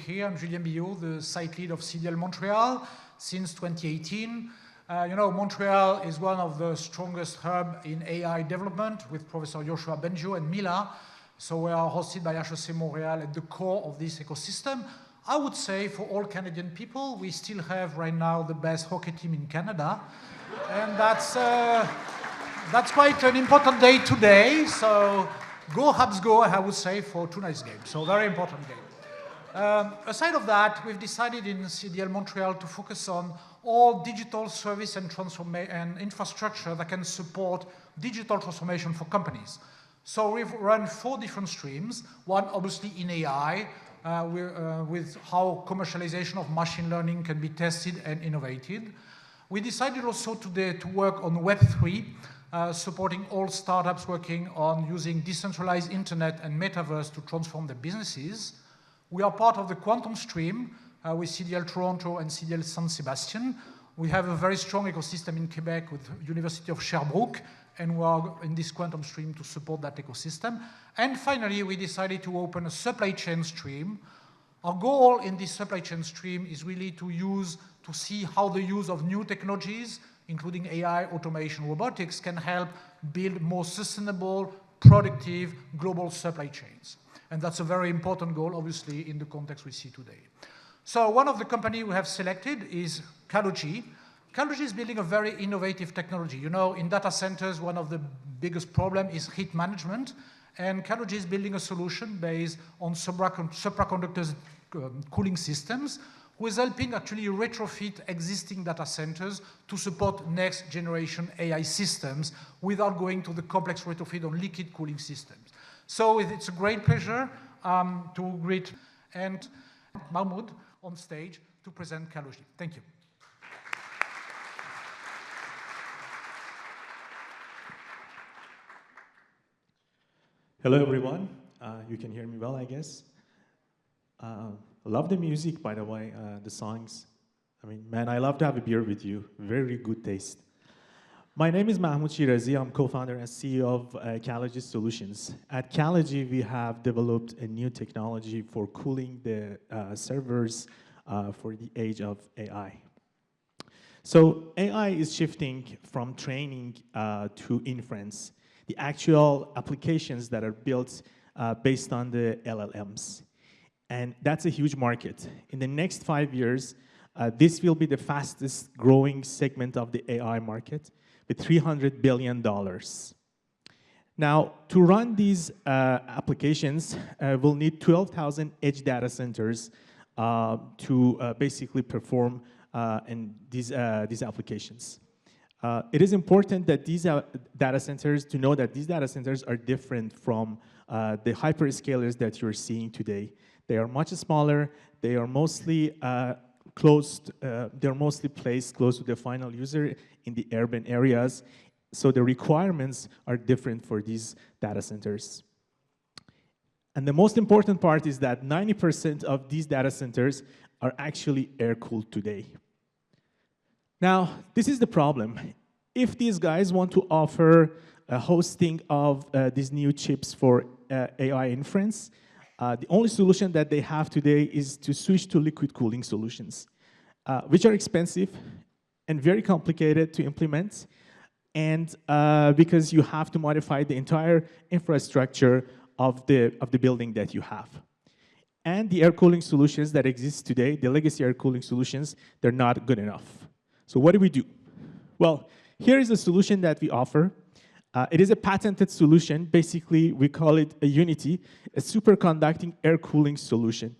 here. I'm Julien Billot, the site lead of CDL-Montreal since 2018. You know, Montreal is one of the strongest hubs in AI development with Professor Joshua Benjo and Mila. So we are hosted by HEC Montreal at the core of this ecosystem. I would say for all Canadian people, we still have right now the best hockey team in Canada. And that's quite an important day today. So go Habs go, I would say, for tonight's game. So very important game. Aside of that, we've decided in CDL Montreal to focus on all digital service and infrastructure that can support digital transformation for companies. So we've run 4 different streams. One, obviously, in AI, with how commercialization of machine learning can be tested and innovated. We decided also today to work on Web3, supporting all startups working on using decentralized internet and metaverse to transform their businesses. We are part of the quantum stream with CDL Toronto and CDL San Sebastian. We have a very strong ecosystem in Quebec with University of Sherbrooke, and we are in this quantum stream to support that ecosystem. And finally, we decided to open a supply chain stream. Our goal in this supply chain stream is really to see how the use of new technologies, including AI, automation, robotics, can help build more sustainable, productive, global supply chains. And that's a very important goal, obviously, in the context we see today. So one of the companies we have selected is Calogy. Calogy is building a very innovative technology. You know, in data centers, one of the biggest problems is heat management. And Calogy is building a solution based on supraconductors cooling systems, who is helping actually retrofit existing data centers to support next generation AI systems without going to the complex retrofit on liquid cooling systems. So it's a great pleasure to greet and Mahmoud on stage to present Calogy. Thank you. Hello, everyone. You can hear me well, I guess. Love the music, by the way, the songs. I mean, man, I love to have a beer with you. Very good taste. My name is Mahmoud Shirazi. I'm co-founder and CEO of Calogy Solutions. At Calogy, we have developed a new technology for cooling the servers for the age of AI. So AI is shifting from training to inference, the actual applications that are built based on the LLMs. And that's a huge market. In the next 5 years, this will be the fastest growing segment of the AI market with $300 billion. Now, to run these applications, we'll need 12,000 edge data centers to basically perform in these applications. It is important that these data centers, to know that these data centers are different from the hyperscalers that you're seeing today. They are much smaller. They are mostly they're mostly placed close to the final user in the urban areas. So the requirements are different for these data centers. And the most important part is that 90% of these data centers are actually air-cooled today. Now, this is the problem. If these guys want to offer a hosting of these new chips for AI inference, the only solution that they have today is to switch to liquid cooling solutions, which are expensive and very complicated to implement, and because you have to modify the entire infrastructure of the building that you have. And the air cooling solutions that exist today, the legacy air cooling solutions, they're not good enough. So what do we do? Well, here is a solution that we offer. It is a patented solution. Basically, we call it a Unity, a superconducting air cooling solution.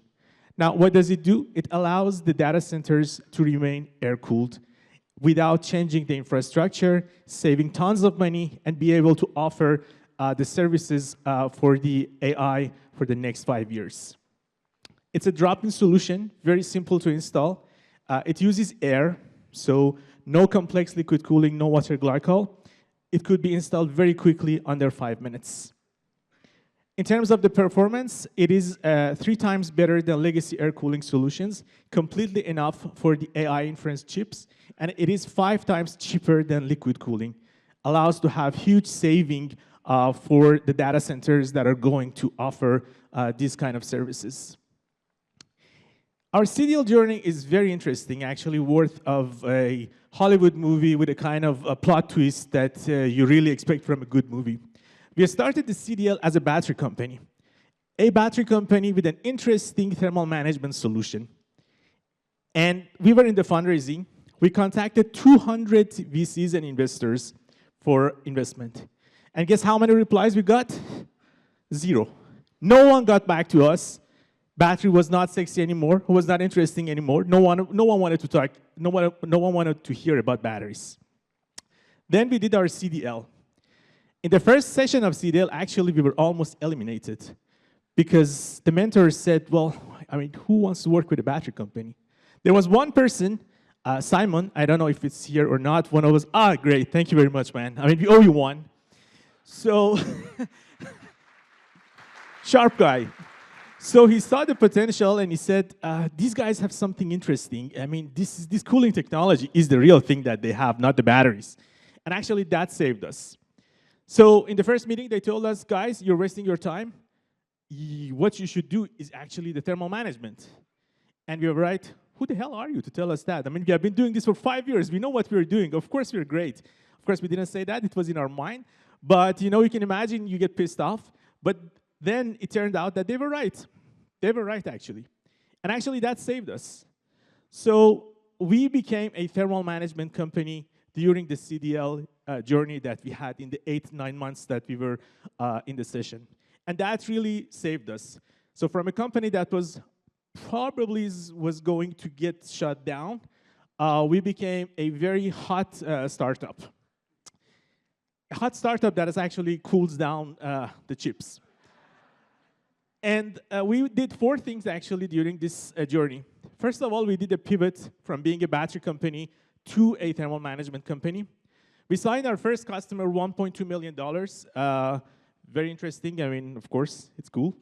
Now, what does it do? It allows the data centers to remain air-cooled without changing the infrastructure, saving tons of money, and be able to offer the services for the AI for the next 5 years. It's a drop-in solution, very simple to install. It uses air, so no complex liquid cooling, no water glycol. It could be installed very quickly, under 5 minutes. In terms of the performance, it is 3 times better than legacy air cooling solutions, completely enough for the AI inference chips, and it is 5 times cheaper than liquid cooling. Allows to have huge saving for the data centers that are going to offer these kind of services. Our CDL journey is very interesting, actually worth of a Hollywood movie with a kind of a plot twist that you really expect from a good movie. We started the CDL as a battery company with an interesting thermal management solution. And we were in the fundraising. We contacted 200 VCs and investors for investment. And guess how many replies we got? 0. No one got back to us. Battery was not sexy anymore, was not interesting anymore. No one wanted to talk, no one wanted to hear about batteries. Then we did our CDL. In the first session of CDL, actually, we were almost eliminated because the mentors said, well, I mean, who wants to work with a battery company? There was one person, Simon, I don't know if it's here or not, one of us, great, thank you very much, man. I mean, we owe you one. So, sharp guy. So he saw the potential and he said, these guys have something interesting. I mean, this cooling technology is the real thing that they have, not the batteries. And actually, that saved us. So in the first meeting, they told us, guys, you're wasting your time. What you should do is actually the thermal management. And we were right, who the hell are you to tell us that? I mean, we have been doing this for 5 years. We know what we're doing. Of course, we're great. Of course, we didn't say that. It was in our mind. But, you know, you can imagine you get pissed off. But then it turned out that they were right. They were right, actually. And actually, that saved us. So we became a thermal management company during the CDL journey that we had in the 8-9 months that we were in the session. And that really saved us. So from a company that was probably was going to get shut down, we became a very hot startup. A hot startup that has actually cools down the chips. And we did 4 things, actually, during this journey. First of all, we did a pivot from being a battery company to a thermal management company. We signed our first customer, $1.2 million. Very interesting. I mean, of course, it's cool.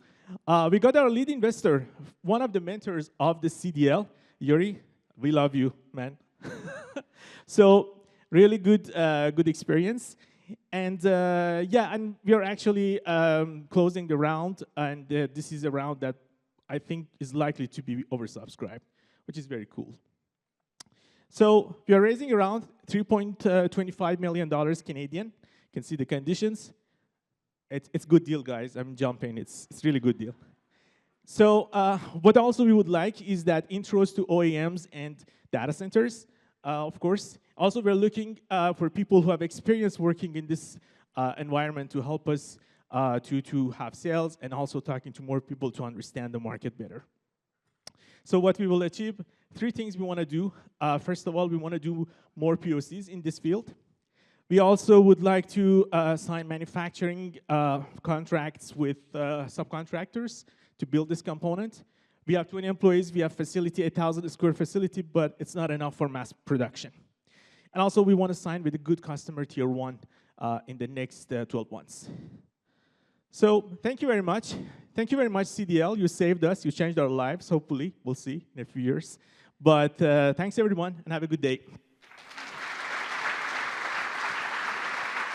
We got our lead investor, one of the mentors of the CDL, Yuri. We love you, man. So really good, good experience. And yeah, and we are actually closing the round, and this is a round that I think is likely to be oversubscribed, which is very cool. So we are raising around $3.25 million Canadian. You can see the conditions. It's good deal, guys. I'm jumping. It's really good deal. So what also we would like is that intros to OEMs and data centers, of course. Also, we're looking for people who have experience working in this environment to help us to have sales and also talking to more people to understand the market better. So what we will achieve, 3 things we want to do. First of all, we want to do more POCs in this field. We also would like to sign manufacturing contracts with subcontractors to build this component. We have 20 employees. We have facility, 1,000-square facility, but it's not enough for mass production. And also, we want to sign with a good customer, tier 1, in the next 12 months. So thank you very much. Thank you very much, CDL. You saved us. You changed our lives, hopefully. We'll see in a few years. But thanks, everyone, and have a good day.